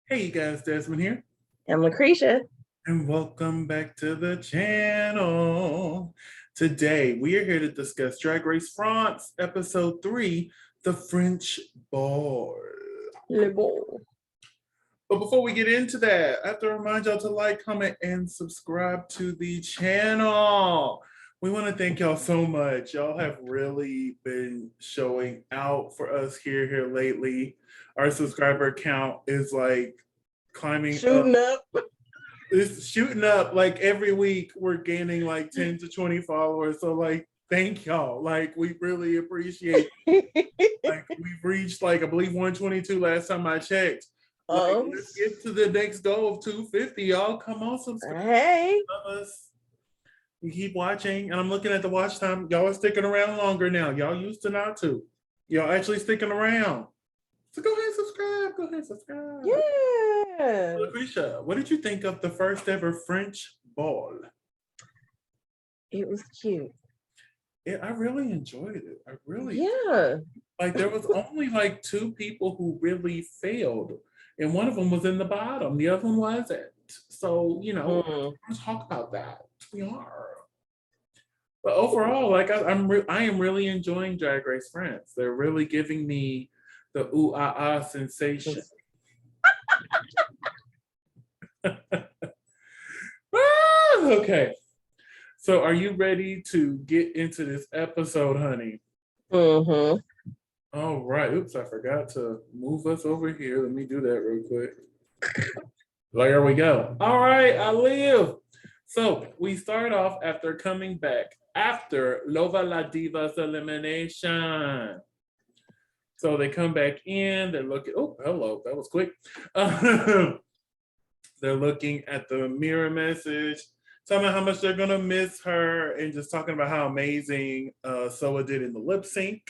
Hey you guys, Desmond here, I'm LaCresha. and welcome back to the channel. Today we are here to discuss Drag Race France, episode 3, The French Ball. Le Beau. But before we get into that, I have to remind y'all to like, comment, and subscribe to the channel. We want to thank y'all so much. Y'all have really been showing out for us here lately. Our subscriber count is like climbing up. Shooting up. It's shooting up like every week. We're gaining like 10 to 20 followers. So like thank y'all. Like we really appreciate like we've reached like I believe 122 last time I checked. Like let's get to the next goal of 250. Y'all come on, subscribe. Hey. Us. You keep watching, and I'm looking at the watch time. Y'all are sticking around longer now. Y'all used to not to. Y'all actually sticking around. So go ahead, subscribe. Go ahead, subscribe. Yeah. LaCresha, what did you think of the first ever French ball? It was cute. I really enjoyed it. I really Yeah. like there was only like two people who really failed, and one of them was in the bottom. The other one wasn't. So let's talk about that. We are. But overall, like I am really enjoying Drag Race France. They're really giving me the ooh ah ah sensation. Okay. So are you ready to get into this episode, honey? Mm-hmm. All right. Oops, I forgot to move us over here. Let me do that real quick. There we go. All right, I live. So we start off after coming back after Lova La Diva's elimination. So they come back in. They're looking. Oh, hello. That was quick. They're looking at the mirror message, talking about how much they're gonna miss her, and just talking about how amazing Soa did in the lip sync.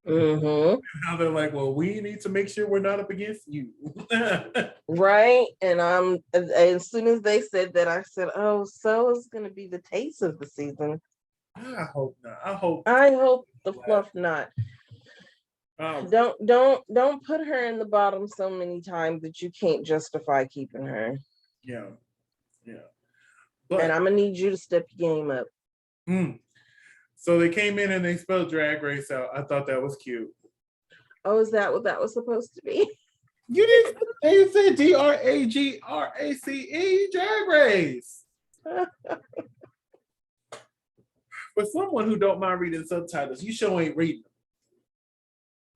Mm-hmm. How they're like, well, we need to make sure we're not up against you. Right. And as soon as they said that, I said, oh, so is gonna be the taste of the season. I hope not. I hope the fluff not. Don't put her in the bottom so many times that you can't justify keeping her. Yeah. And I'm gonna need you to step your game up. So they came in and they spelled Drag Race out. I thought that was cute. Oh, is that what that was supposed to be? You didn't. They said DRAGRACE, Drag Race. For someone who don't mind reading subtitles, you sure ain't reading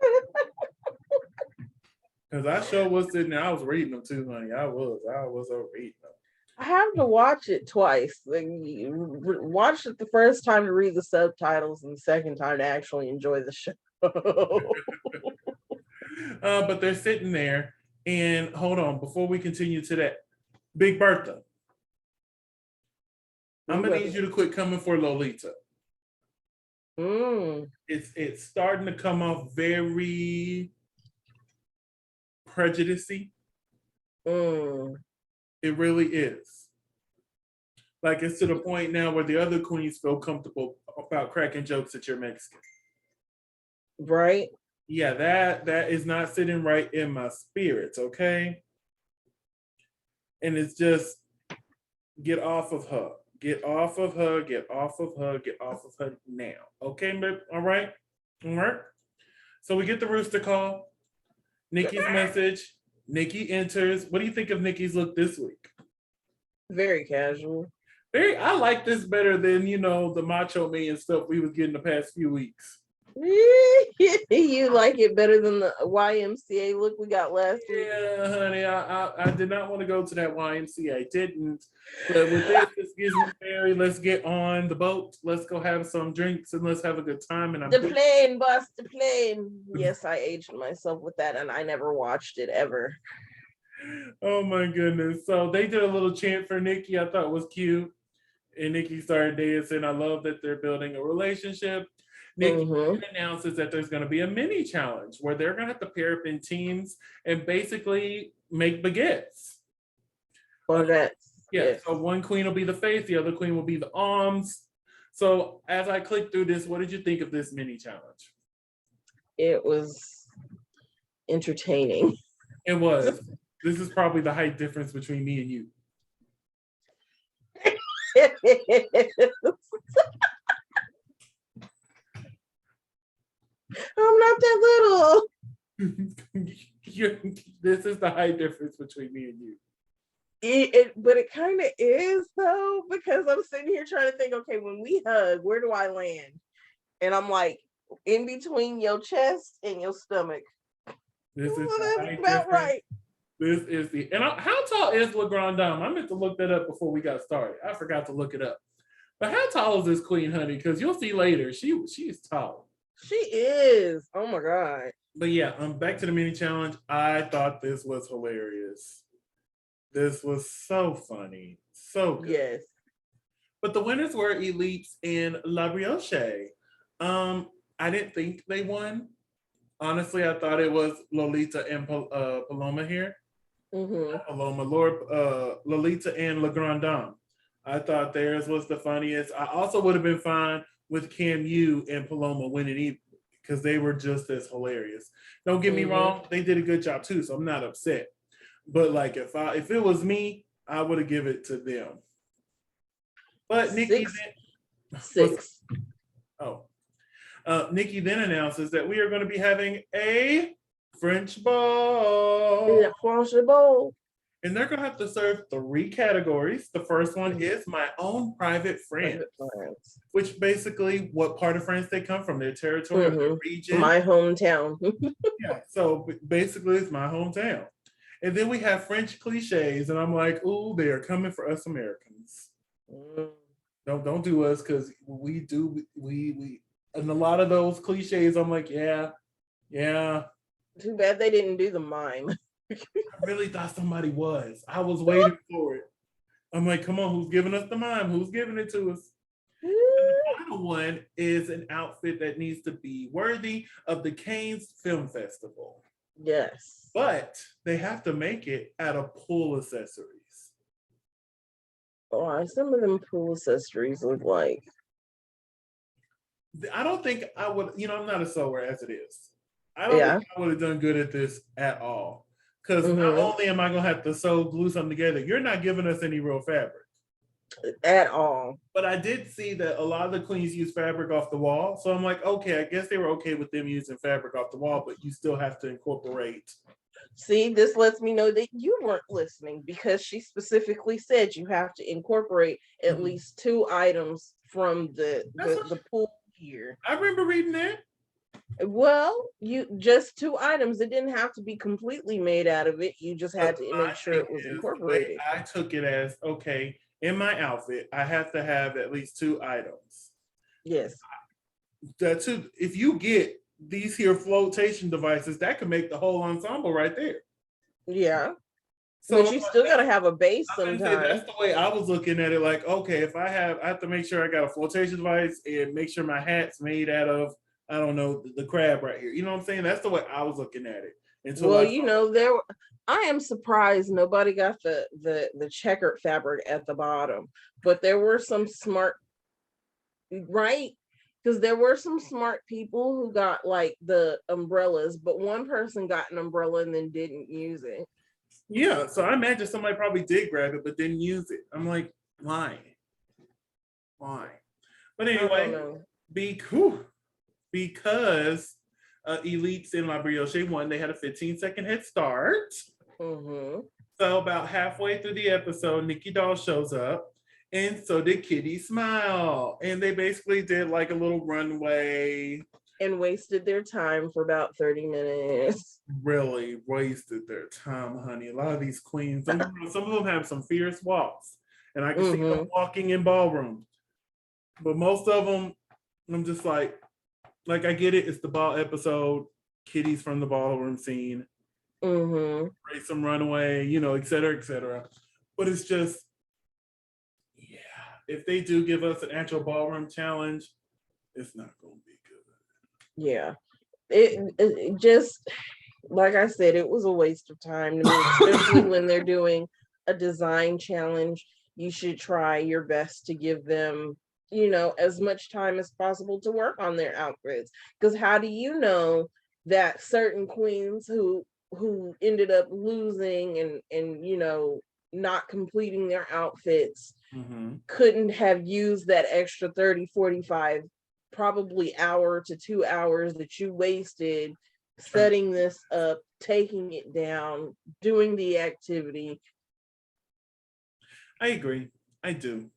them. Because I sure was sitting there. I was reading them too, honey. I was reading them. I have to watch it twice. Like, watch it the first time to read the subtitles and the second time to actually enjoy the show. But they're sitting there, and hold on, before we continue to that, Big Bertha, I'm gonna need you to quit coming for Lolita. It's starting to come off very prejudicey. It really is. Like it's to the point now where the other queens feel comfortable about cracking jokes that you're Mexican. Right? Yeah, that is not sitting right in my spirits, okay? And it's just get off of her. Get off of her, get off of her, get off of her now. Okay, all right? All right. So we get the rooster call. Nikki's message. Nikki enters. What do you think of Nikki's look this week? Very casual. I like this better than, the Macho Man stuff we was getting the past few weeks. You like it better than the YMCA look we got last week? Yeah, honey, I did not want to go to that YMCA. I didn't. But with this gives me Mary. Let's get on the boat. Let's go have some drinks and let's have a good time. And the plane, boss, the plane. Yes, I aged myself with that, and I never watched it ever. Oh my goodness. So they did a little chant for Nikki. I thought it was cute. And Nikki started dancing. I love that they're building a relationship. Nikki announces that there's going to be a mini challenge where they're going to have to pair up in teams and basically make baguettes. Baguettes. Yeah. So one queen will be the face, the other queen will be the arms. So as I clicked through this, what did you think of this mini challenge? It was entertaining. It was. This is probably the height difference between me and you. I'm not that little. This is the height difference between me and you. But it kind of is though, because I'm sitting here trying to think, okay, when we hug, where do I land? And I'm like, in between your chest and your stomach. This is the That's height about difference. right. This is how tall is La Grande Dame? I meant to look that up before we got started. I forgot to look it up. But how tall is this queen, honey? Because you'll see later, she's tall. She is. Oh my God. But yeah, back to the mini challenge. I thought this was hilarious. This was so funny. So good. Yes. But the winners were Elites and La Brioche. I didn't think they won. Honestly, I thought it was Lolita and Paloma here. Paloma, Lolita and La Grande Dame. I thought theirs was the funniest. I also would have been fine with Cam Yu and Paloma winning because they were just as hilarious. Don't get me wrong, they did a good job too, so I'm not upset. But like if it was me, I would have given it to them. But Nikki Nikki then announces that we are going to be having a French ball. Yeah, French ball. And they're going to have to serve 3 categories. The first one is my own private friends, which basically what part of France they come from, their territory, their region. My hometown. Yeah, so basically it's my hometown. And then we have French cliches, and I'm like, ooh, they are coming for us Americans. Don't do us, because we and a lot of those cliches, I'm like, yeah. Too bad they didn't do the mime. I really thought somebody was. I was waiting for it. I'm like, come on, who's giving us the mime? Who's giving it to us? And the final one is an outfit that needs to be worthy of the Cannes Film Festival. Yes. But they have to make it out of pool accessories. Oh, some of them pool accessories look like. I don't think I would, I'm not a sewer as it is. I don't think I would have done good at this at all. Because not only am I going to have to glue something together, you're not giving us any real fabric. At all. But I did see that a lot of the queens use fabric off the wall. So I'm like, okay, I guess they were okay with them using fabric off the wall, but you still have to incorporate. See, this lets me know that you weren't listening, because she specifically said you have to incorporate at least 2 items from the pool here. I remember reading that. Well, you just 2 items. It didn't have to be completely made out of it. You just had to make sure it was incorporated. I took it as, okay, in my outfit, I have to have at least 2 items. Yes. If you get these here flotation devices, that could make the whole ensemble right there. Yeah. So but you still got to have a base sometimes. That's the way I was looking at it. Like, okay, if I have to make sure I got a flotation device and make sure my hat's made out of, I don't know, the crab right here. You know what I'm saying? That's the way I was looking at it. I am surprised nobody got the checkered fabric at the bottom, but there were some smart, right? Because there were some smart people who got like the umbrellas, but one person got an umbrella and then didn't use it. Yeah, so I imagine somebody probably did grab it but didn't use it. I'm like, why? But anyway, because Elites in La Brioche won, they had a 15-second head start. So about halfway through the episode, Nikki Doll shows up, and so did Kitty Smile. And they basically did like a little runway. And wasted their time for about 30 minutes. Really wasted their time, honey. A lot of these queens, some of them have some fierce walks. And I can see them walking in Ballroom. But most of them, I'm just like I get it. It's the ball episode. Kitty's from the ballroom scene. Race some runway, et cetera, et cetera. But it's just, if they do give us an actual ballroom challenge, it's not going to be good. Yeah. It just, like I said, it was a waste of time to me, especially when they're doing a design challenge. You should try your best to give them, as much time as possible to work on their outfits. Because how do you know that certain queens who who ended up losing and not completing their outfits couldn't have used that extra 30, 45, probably hour to 2 hours that you wasted setting this up, taking it down, doing the activity. I agree. I do.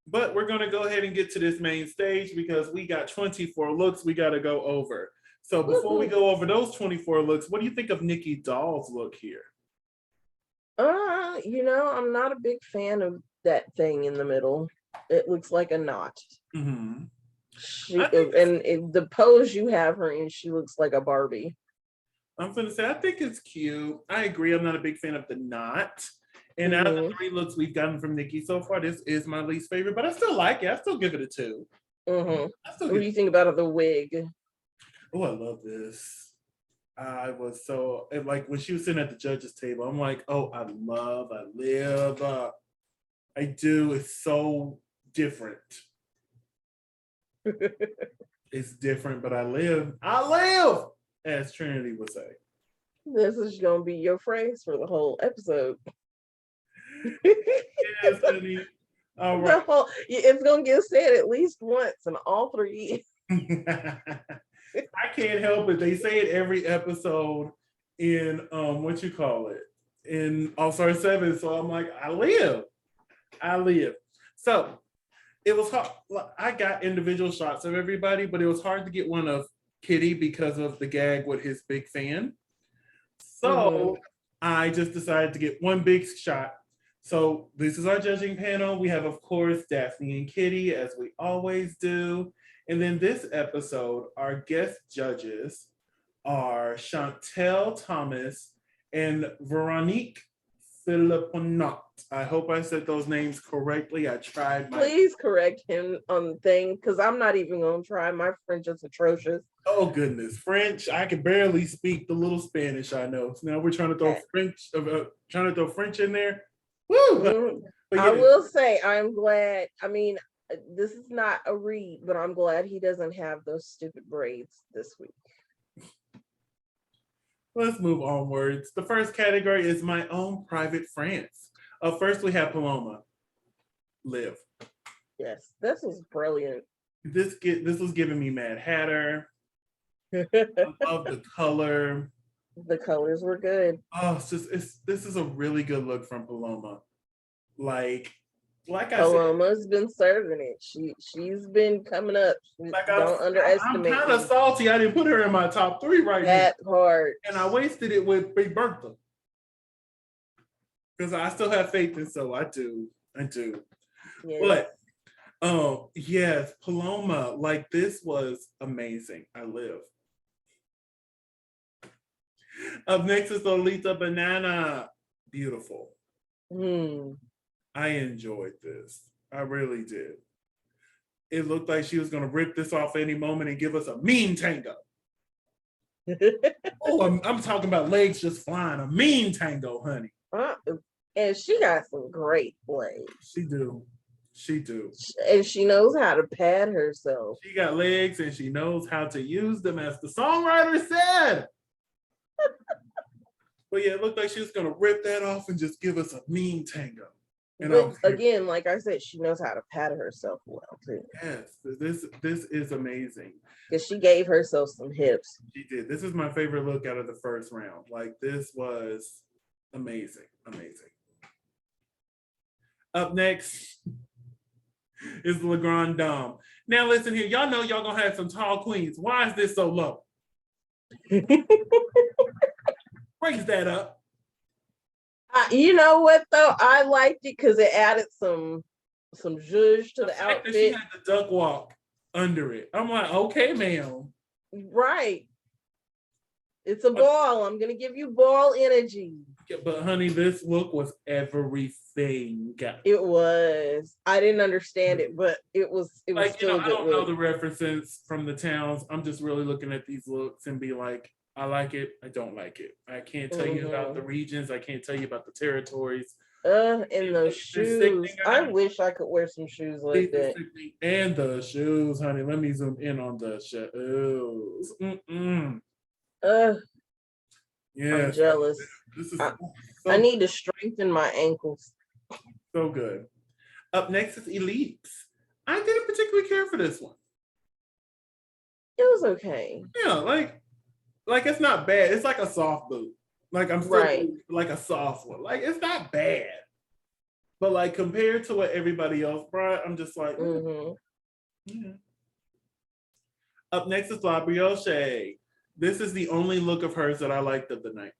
But we're going to go ahead and get to this main stage because we got 24 looks we got to go over. So before we go over those 24 looks, what do you think of Nikki Doll's look here? I'm not a big fan of that thing in the middle. It looks like a knot. Mm-hmm. The pose you have her in, she looks like a Barbie. I'm going to say, I think it's cute. I agree. I'm not a big fan of the knot. And out of the 3 looks we've gotten from Nikki so far, this is my least favorite, but I still like it. I still give it a 2. What do you think about the wig? Oh, I love this. I was so, like, when she was sitting at the judges table, I'm like, oh, I live. I do. It's so different. It's different, but I live, as Trinity would say. This is going to be your phrase for the whole episode. Yes, honey. All right. It's going to get said at least once in all 3. I can't help it. They say it every episode in what you call it in All Star 7. So I'm like, I live. So it was hard. I got individual shots of everybody, but it was hard to get one of Kitty because of the gag with his big fan. So I just decided to get one big shot. So this is our judging panel. We have, of course, Daphne and Kitty, as we always do. And then this episode, our guest judges are Chantel Thomas and Veronique Philipponot. I hope I said those names correctly. I tried. Please correct him on the thing, because I'm not even going to try. My French is atrocious. Oh, goodness. French, I can barely speak the little Spanish I know. So now we're trying to throw French in there. Woo! Yeah. I will say, I'm glad. I mean, this is not a read, but I'm glad he doesn't have those stupid braids this week. Let's move onwards. The first category is my own private France. First, we have Paloma. Live. Yes, this was brilliant. This was giving me Mad Hatter. I love the color. The colors were good. Oh, this is a really good look from Paloma. Like I said, Paloma's been serving it. She's been coming up. Don't underestimate. I'm kind of salty. I didn't put her in my top 3 right now. That part. And I wasted it with Big Bertha. Because I still have faith in so I do. Yes. But yes, Paloma, like this was amazing. I live. Up next is Lolita Banana. Beautiful. I enjoyed this. I really did. It looked like she was going to rip this off any moment and give us a mean tango. Oh, I'm talking about legs just flying. A mean tango, honey. And she got some great legs. She do. And she knows how to pad herself. She got legs and she knows how to use them, as the songwriter said. But yeah, it looked like she was going to rip that off and just give us a mean tango. But again, like I said, she knows how to pat herself well too. Yes, this is amazing. Because she gave herself some hips. She did. This is my favorite look out of the first round. Like, this was amazing. Up next is the Grande Dame. Now listen here, y'all know y'all gonna have some tall queens. Why is this so low? Breaks that up. You know what though? I liked it because it added some zhuzh to the outfit. She had the duck walk under it. I'm like, okay, ma'am. Right. It's a ball. I'm gonna give you ball energy. But honey, this look was everything. It was. I didn't understand it, but it was like, still a good I don't know look. the references from the towns. I'm just really looking at these looks and be like, I like it, I don't like it. I can't tell you about the regions. I can't tell you about the territories. And those shoes. I wish I could wear some shoes like that. And the shoes, honey. Let me zoom in on the shoes. Yeah, I'm jealous. this is I, I so need to strengthen my ankles. so good. Up next is Elites. I didn't particularly care for this one. It was okay. Yeah, like it's not bad. It's like a soft boot. Like I'm still Right. like a soft one. Like it's not bad. But like compared to what everybody else brought, I'm just like, Mm-hmm. yeah. Up next is La Brioche. This is the only look of hers that I liked of the night.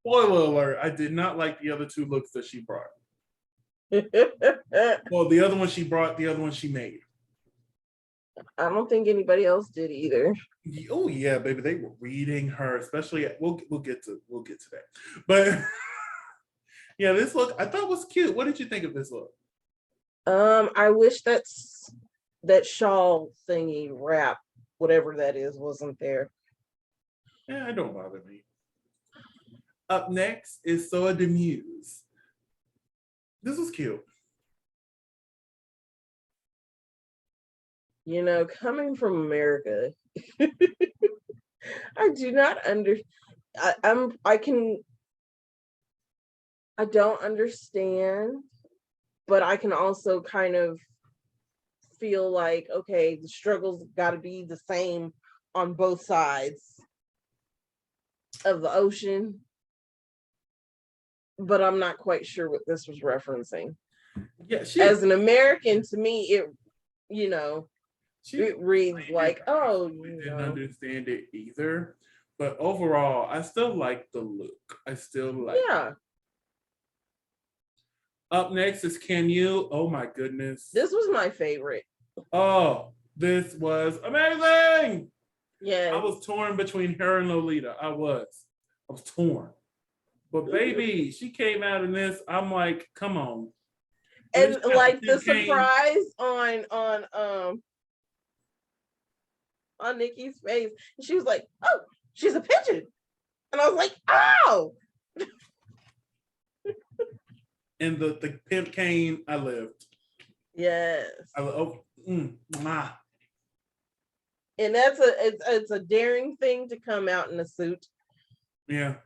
Spoiler alert, I did not like the other two looks that she brought. Well, the other one she brought, the other one she made. I don't think anybody else did either. Oh yeah, baby, they were reading her, especially we'll get to that. But yeah, this look I thought was cute. What did you think of this look? I wish that shawl thingy wrap, whatever that is, wasn't there. Yeah, it don't bother me. Up next is Soa Demuse. This was cute. You know, coming from America, I do not under. I don't understand, but I can also kind of feel like, okay, the struggle's got to be the same on both sides of the ocean, but I'm not quite sure what this was referencing. Yeah, As an American, to me, you know, she it reads like, oh, didn't understand it either. But overall, I still like the look. I still like yeah. it. Up next is Can You? Oh my goodness. This was my favorite. Oh, this was amazing. Yeah. I was torn between her and Lolita. I was torn. But baby, she came out in this. I'm like, come on. And like the surprise on Nikki's face. And she was like, oh, she's a pigeon. And I was like, oh. And the pimp cane, I lived. Yes. And that's it's a daring thing to come out in a suit. Yeah.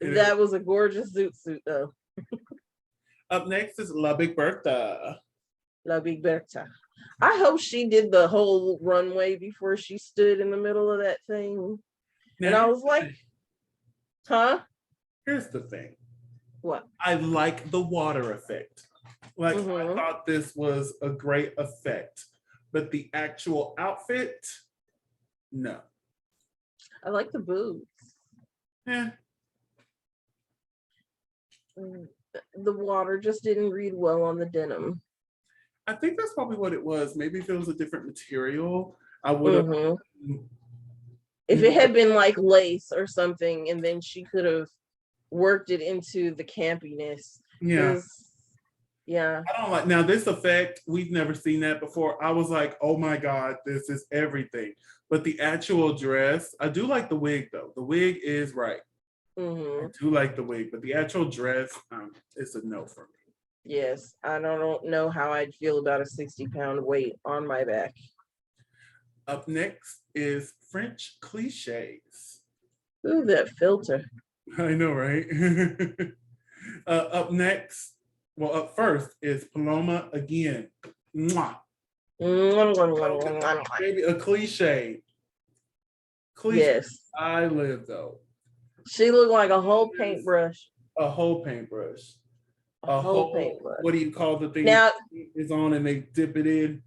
That was a gorgeous suit though. Up next is La Big Bertha. La Big Bertha. I hope she did the whole runway before she stood in the middle of that thing. Now, and I was like, huh? Here's the thing. What? I like the water effect. Like, I thought this was a great effect. But the actual outfit, no. I like the boobs. Yeah. The water just didn't read well on the denim. I think that's probably what it was. Maybe if it was a different material, I would have. If it had been like lace or something, and then she could have worked it into the campiness. Yeah. Yeah. I don't like, now this effect, we've never seen that before. I was like, oh my God, this is everything. But the actual dress, I do like the wig though. The wig is right. I do like the wig, but the actual dress, it's a no for me. Yes, I don't know how I'd feel about a 60-pound weight on my back. Up next is French Cliches. Ooh, that filter. I know, right? Up next, well, up first is Paloma again. Mwah. Maybe a cliche. Yes. I live though. She looked like a whole paintbrush. A whole paintbrush. A whole paintbrush. What do you call the thing now, is on and they dip it in?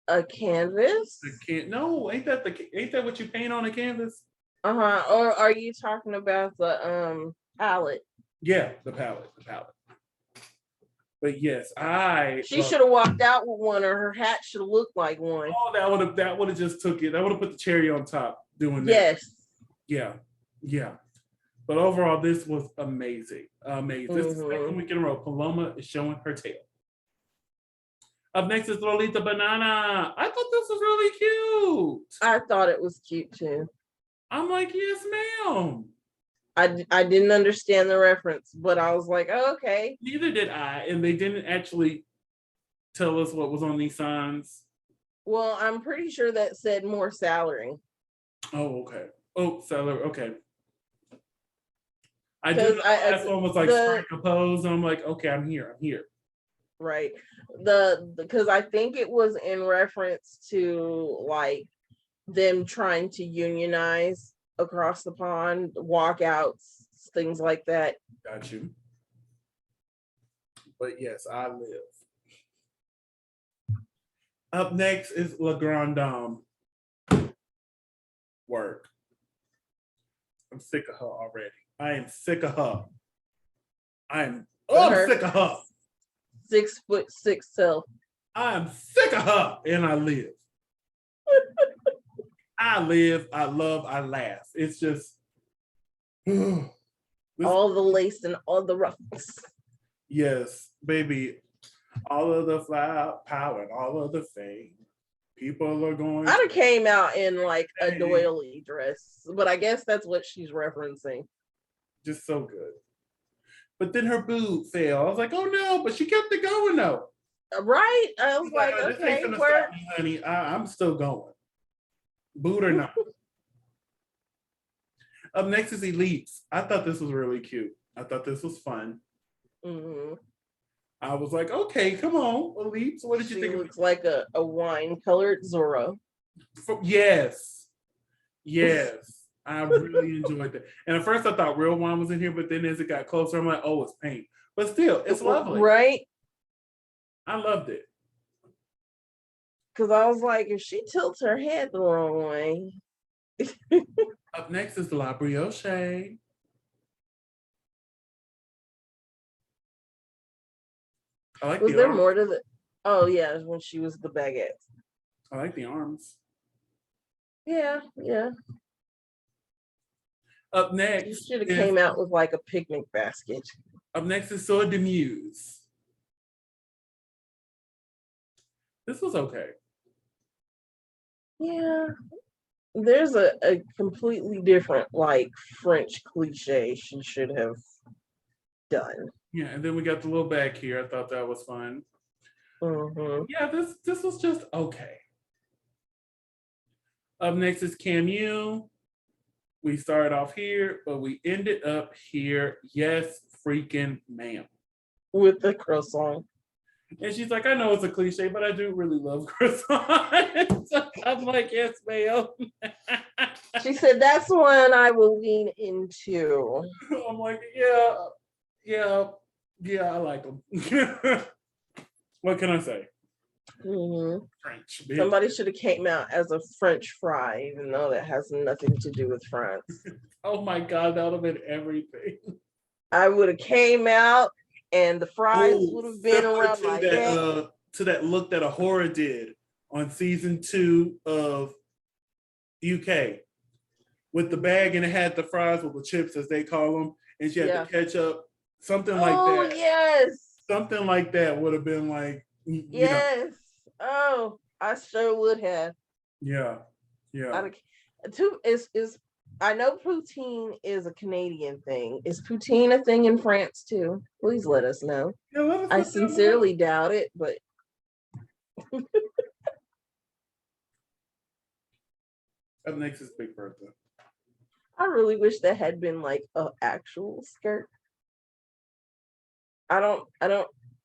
A canvas? No, ain't that what you paint on a canvas? Or are you talking about the palette? Yeah, the palette. But yes, she should have walked out with one, or her hat should have looked like one. Oh, that would have just took it. That would have put the cherry on top doing that. Yes. Yeah. But overall, this was amazing. This is the second week in a row. Paloma is showing her tail. Up next is Lolita Banana. I thought this was really cute. I thought it was cute too. I'm like, yes, ma'am. I didn't understand the reference, but I was like, oh, okay. Neither did I. And they didn't actually tell us what was on these signs. Well, I'm pretty sure that said more salary. Oh, okay. Oh, salary. Okay. I do Because know I the last one was like the strike a pose, and I'm like, okay, I'm here. I'm here. right the because I think it was in reference to like them trying to unionize across the pond, walkouts, things like that. Got you. But yes, I live. Up next is La Grande Dame. Work. I'm sick of her already. I am sick of her. I'm Her sick of her. 6'6" self. I am sick of her. And I live. I live, I love, I laugh. It's just All the lace and all the ruffles. yes, baby. All of the flower power and all of the fame. People are going. I'd have came out in like a doily dress, but I guess that's what she's referencing. Just so good. But then her boob fell. I was like, oh no, but she kept it going though. Right? I was like, this okay, ain't gonna work. stop me, honey. I'm still going. Boot or not. Up next is Elites. I thought this was really cute. I thought this was fun. Mm-hmm. I was like, okay, come on, Elites. What did you think? She looks like a wine-colored Zora. Yes. Yes. I really enjoyed that. And at first I thought real wine was in here, but then as it got closer, I'm like, oh, it's paint. But still, it's lovely. Right? I loved it. Because I was like, if she tilts her head the wrong way. Up next is La Brioche. I like Was the there arms. more to the? Oh yeah, when she was the baguette. I like the arms. Yeah, yeah. Up You next, should have came out with like a picnic basket. Up next is Sword de Muse. This was okay. Yeah. There's a completely different like French cliche she should have done. Yeah, and then we got the little back here. I thought that was fun. Mm-hmm. Yeah, this was just okay. Up next is Camus. We started off here, but we ended up here. Yes, freaking ma'am. With the croissant. And she's like, I know it's a cliche, but I do really love croissants. I'm like, yes, ma'am. She said, that's one I will lean into. I'm like, yeah, I like them. What can I say? Mm-hmm. French. Bitch. Somebody should have came out as a French fry, even though that has nothing to do with France. Oh my God, that would have been everything. I would have came out and the fries would have been around my neck. To that look that Ahura did on season 2 of UK with the bag, and it had the fries with the chips, as they call them, and she had the ketchup, something like that. Oh yes, something like that would have been like, yes. Oh, I sure would have. Yeah. I know poutine is a Canadian thing. Is poutine a thing in France too? Please let us know. Yeah, let us I sincerely doubt it, but up next is Big Bertha. I really wish that had been like an actual skirt. I don't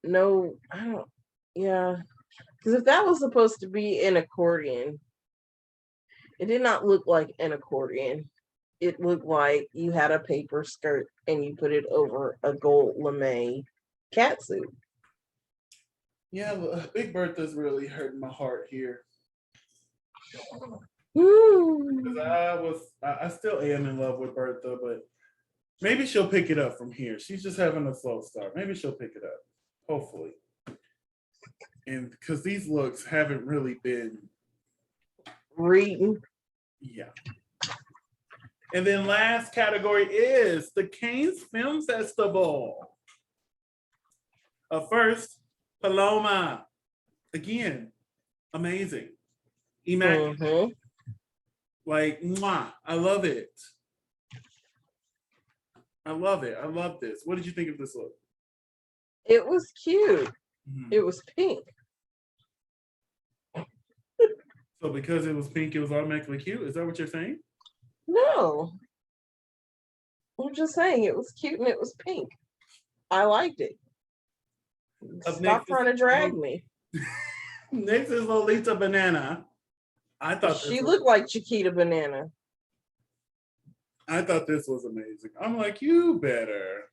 know. Yeah. Because if that was supposed to be an accordion, it did not look like an accordion. It looked like you had a paper skirt and you put it over a gold lame catsuit. Yeah, Big Bertha's really hurting my heart here. Because I still am in love with Bertha, but maybe she'll pick it up from here. She's just having a slow start. Maybe she'll pick it up, hopefully. And because these looks haven't really been reading. Yeah. And then last category is the Cannes Film Festival. First, Paloma. Again, amazing. Immaculate. Mm-hmm. Like, mwah, I love it. I love it. I love this. What did you think of this look? It was cute. Mm-hmm. It was pink. So because it was pink, it was automatically cute. Is that what you're saying? No, I'm just saying it was cute and it was pink. I liked it. Up Stop next is trying to drag me. next is Lolita Banana. I thought this She was looked like Chiquita Banana. I thought this was amazing. I'm like, you better.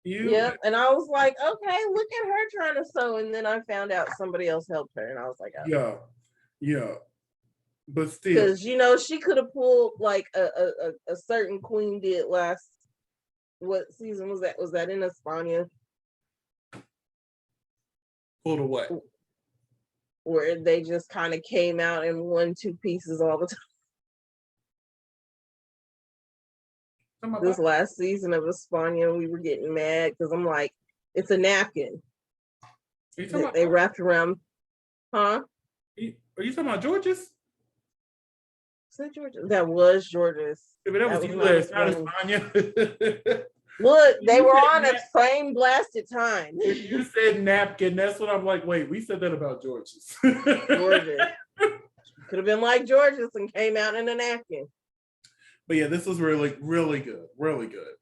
Yep. And I was like, okay, look at her trying to sew. And then I found out somebody else helped her. And I was like, oh. Yeah, yeah. But still, Because she could have pulled like a certain queen did last. What season was that? Was that in España? pulled away. Where they just kind of came out in 1-2 pieces all the time. This last season of España, we were getting mad because I'm like, it's a napkin that they wrapped around. Huh? Are you talking about George's? Is that Georgia? That was George's. Yeah, but that was U.S., not España. Look, they were on at the same blasted time. You said napkin. That's what I'm like. Wait, we said that about George's. George's. Could have been like George's and came out in a napkin. But yeah, this was really, really good. Really good.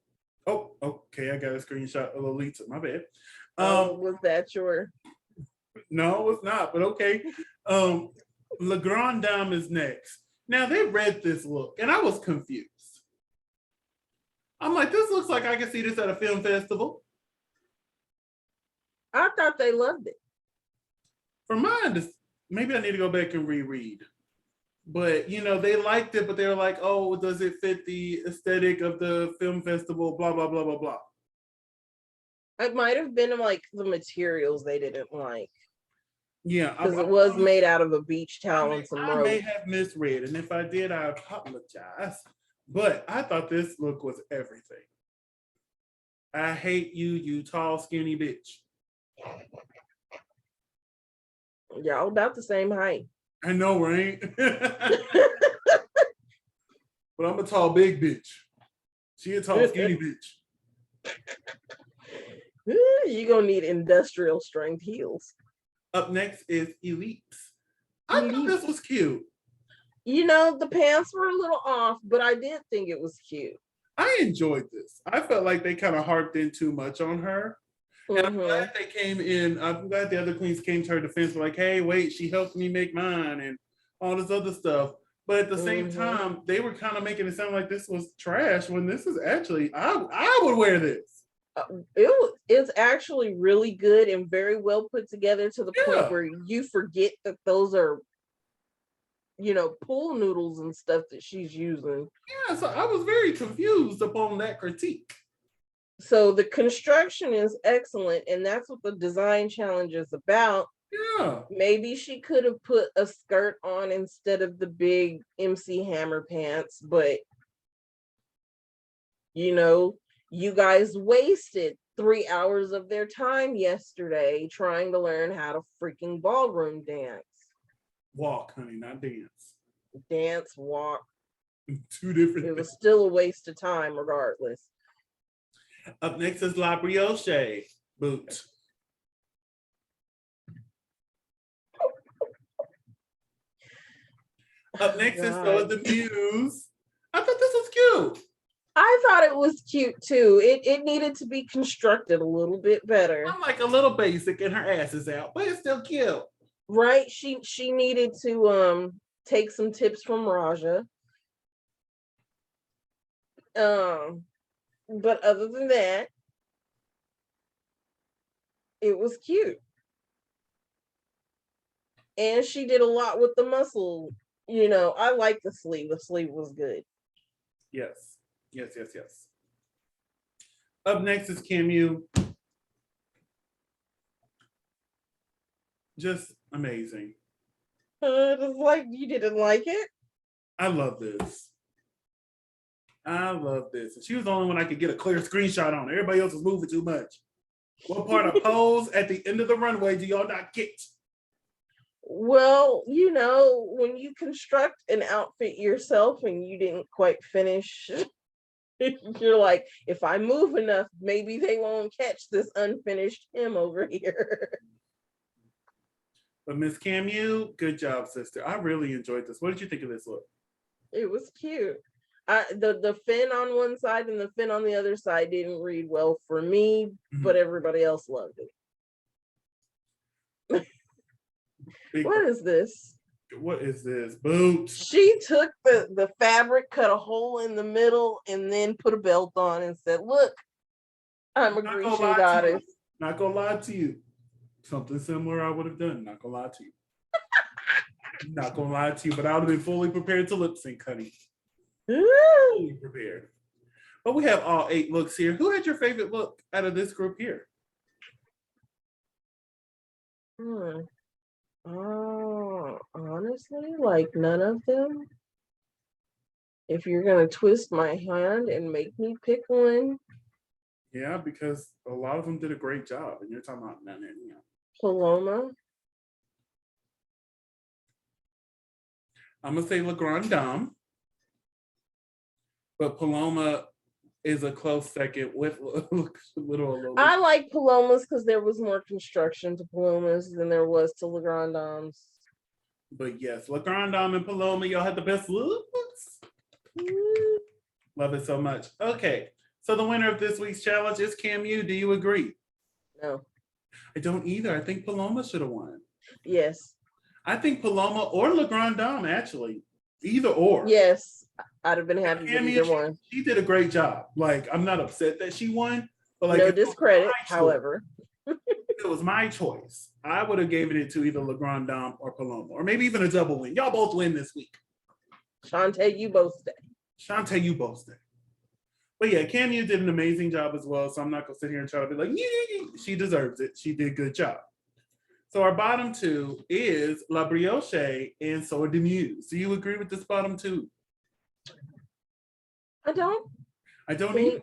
Oh, okay. I got a screenshot of Lolita. My bad. Was that your? No, it's not. But okay. Le Grand Dame is next. Now they read this look, and I was confused. I'm like, this looks like I can see this at a film festival. I thought they loved it. For mine, maybe I need to go back and reread. But they liked it, but they were like, "Oh, does it fit the aesthetic of the film festival?" Blah blah blah blah blah. It might have been like the materials they didn't like. Yeah, because it was made out of a beach towel and some rope. I may have misread, and if I did, I apologize. But I thought this look was everything. I hate you, you tall, skinny bitch. Y'all about the same height. I know, right? But I'm a tall, big bitch. She a tall, skinny bitch. You're going to need industrial strength heels. Up next is Elite. I thought this was cute. The pants were a little off, but I did think it was cute. I enjoyed this. I felt like they kind of harped in too much on her. And I'm glad they came in. I'm glad the other queens came to her defense. Like, hey, wait, she helped me make mine and all this other stuff. But at the same time, they were kind of making it sound like this was trash when this is actually, I would wear this. It's actually really good and very well put together to the point where you forget that those are, pool noodles and stuff that she's using. Yeah, so I was very confused upon that critique. So the construction is excellent, and that's what the design challenge is about. Yeah. Maybe she could have put a skirt on instead of the big MC Hammer pants, but you guys wasted 3 hours of their time yesterday trying to learn how to freaking ballroom dance. Walk, honey, not dance. Dance, walk. 2 different things. It was still a waste of time regardless. Up next is La Brioche boot. Up next is So the Muse. I thought this was cute. I thought it was cute too. It needed to be constructed a little bit better. I'm like a little basic and her ass is out, but it's still cute. Right? She needed to take some tips from Raja. But other than that, it was cute. And she did a lot with the muscle. I like the sleeve. The sleeve was good. Yes. Up next is Camu. Just amazing. It's like you didn't like it? I love this. And she was the only one I could get a clear screenshot on. Everybody else was moving too much. What part of pose at the end of the runway do y'all not get? Well, when you construct an outfit yourself and you didn't quite finish, you're like, if I move enough, maybe they won't catch this unfinished hem over here. But Miss Camu, good job, sister. I really enjoyed this. What did you think of this look? It was cute. The fin on one side and the fin on the other side didn't read well for me, but everybody else loved it. What is this? What is this? Boots. She took the fabric, cut a hole in the middle, and then put a belt on and said, "Look, I'm a Grecian goddess." Not gonna lie to you. Something similar I would have done. Not gonna lie to you. Not gonna lie to you, but I would have been fully prepared to lip sync, honey. Fully prepared. But we have all 8 looks here. Who had your favorite look out of this group here? Oh, honestly, like none of them. If you're gonna twist my hand and make me pick one, Yeah, because a lot of them did a great job, and you're talking about none. You know. Paloma. I'm gonna say La Grande Dame, but Paloma is a close second with little. I like Palomas because there was more construction to Palomas than there was to La Grande Dames. But yes, La Grande Dame and Paloma, y'all had the best looks. Love it so much. Okay, so the winner of this week's challenge is Camu. Do you agree? No. I don't either. I think Paloma should have won. Yes. I think Paloma or La Grande Dame, actually. Either or. Yes. I'd have been happy with either one. She did a great job. Like, I'm not upset that she won, but like, no discredit, however. If it was my choice, I would have given it to either La Grande Dame or Paloma, or maybe even a double win. Y'all both win this week. Shantae, you both stay. Shantae, you both stay. But yeah, Camu did an amazing job as well, so I'm not going to sit here and try to be like, she deserves it. She did a good job. So our bottom 2 is La Brioche and Soa de Muse. Do you agree with this bottom 2? I don't either.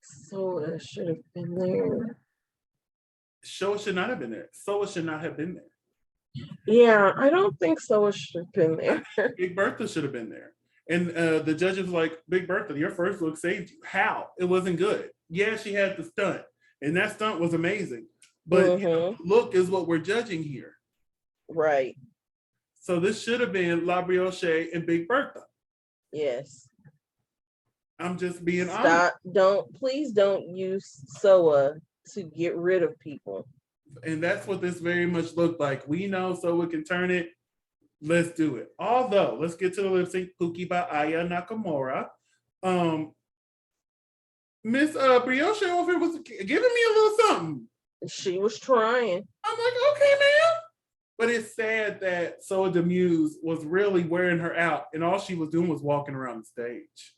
Soa should have been there. Soa should not have been there. Soa should not have been there. Yeah, I don't think Soa should have been there. Big Bertha should have been there. And the judges were like, Big Bertha, your first look saved you. How? It wasn't good. Yeah, she had the stunt. And that stunt was amazing. But look is what we're judging here. Right. So this should have been La Brioche and Big Bertha. Yes. I'm just being honest. Please don't use Soa to get rid of people. And that's what this very much looked like. We know Soa can turn it. Let's do it. Although, let's get to the lip sync. Pookie by Aya Nakamura. Miss Brioche over here was giving me a little something. She was trying. I'm like, okay, ma'am. But it's sad that Soa de Muse was really wearing her out, and all she was doing was walking around the stage.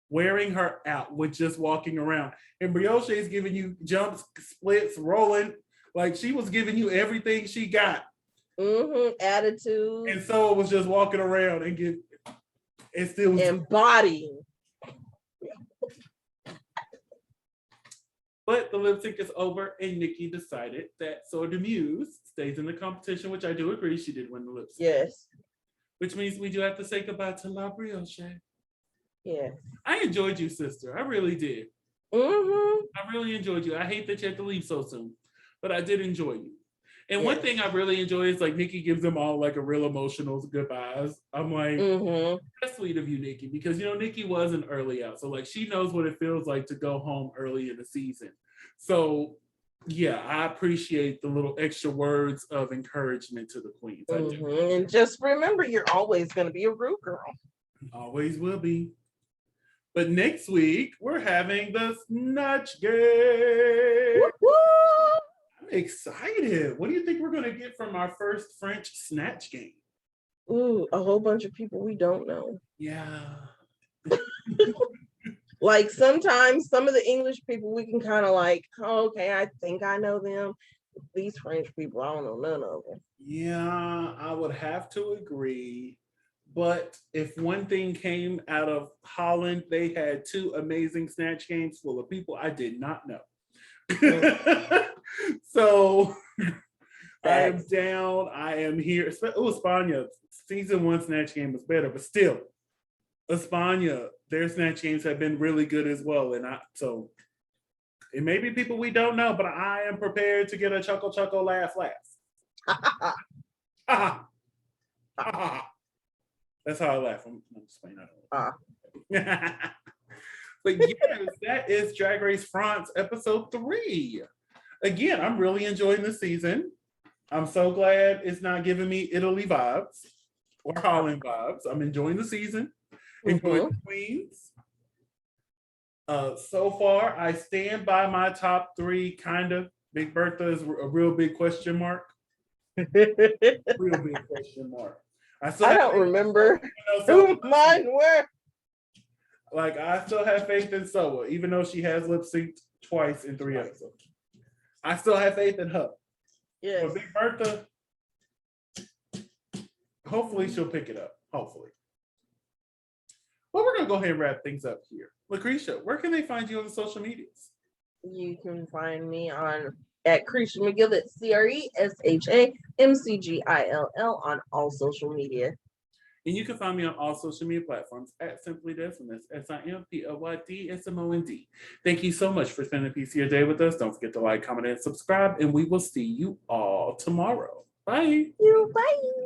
Wearing her out with just walking around. And Brioche is giving you jumps, splits, rolling. Like, she was giving you everything she got. Attitude. And Soa was just walking around and still embodying. But the lip sync is over, and Nikki decided that Soa de Muse stays in the competition, which I do agree she did win the lip sync. Yes. Which means we do have to say goodbye to La Brioche. Yeah. I enjoyed you, sister. I really did. I really enjoyed you. I hate that you had to leave so soon, but I did enjoy you. And one thing I really enjoy is like Nikki gives them all like a real emotional goodbyes. I'm like, that's sweet of you, Nikki, because you know Nikki wasn't early out, so like she knows what it feels like to go home early in the season. So yeah, I appreciate the little extra words of encouragement to the queens. I do. And just remember, you're always going to be a rude girl. Always will be. But next week we're having the Snatch Game. I'm excited. What do you think we're going to get from our first French Snatch Game? Ooh, a whole bunch of people we don't know. Yeah. Like sometimes some of the English people we can kind of like, oh, okay, I think I know them. These French people, I don't know none of them. Yeah, I would have to agree. But if one thing came out of Holland, they had 2 amazing Snatch Games full of people I did not know. So I am down. I am here. España, season 1 Snatch Game was better, but still, España, their Snatch Games have been really good as well. And so It may be people we don't know, but I am prepared to get a chuckle, chuckle, laugh, laugh. That's how I laugh. I'm just playing that. But yes, that is Drag Race France episode 3. Again, I'm really enjoying the season. I'm so glad it's not giving me Italy vibes or Holland vibes. I'm enjoying the season, enjoying the queens. So far, I stand by my top 3, kind of. Big Bertha is a real big question mark. Real big question mark. I don't remember who mine were. Like, I still have faith in Soa, even though she has lip synced twice in 3 episodes. I still have faith in her. Yes. But Big Bertha, hopefully she'll pick it up. Hopefully. Well, we're going to go ahead and wrap things up here. LaCresha, where can they find you on the social medias? You can find me at Cresha McGill, that's CRESHAMCGILL on all social media. And you can find me on all social media platforms at Simply Desmond. That's SIMPLYDSMOND. Thank you so much for spending a piece of your day with us. Don't forget to like, comment, and subscribe, and we will see you all tomorrow. Bye. Bye.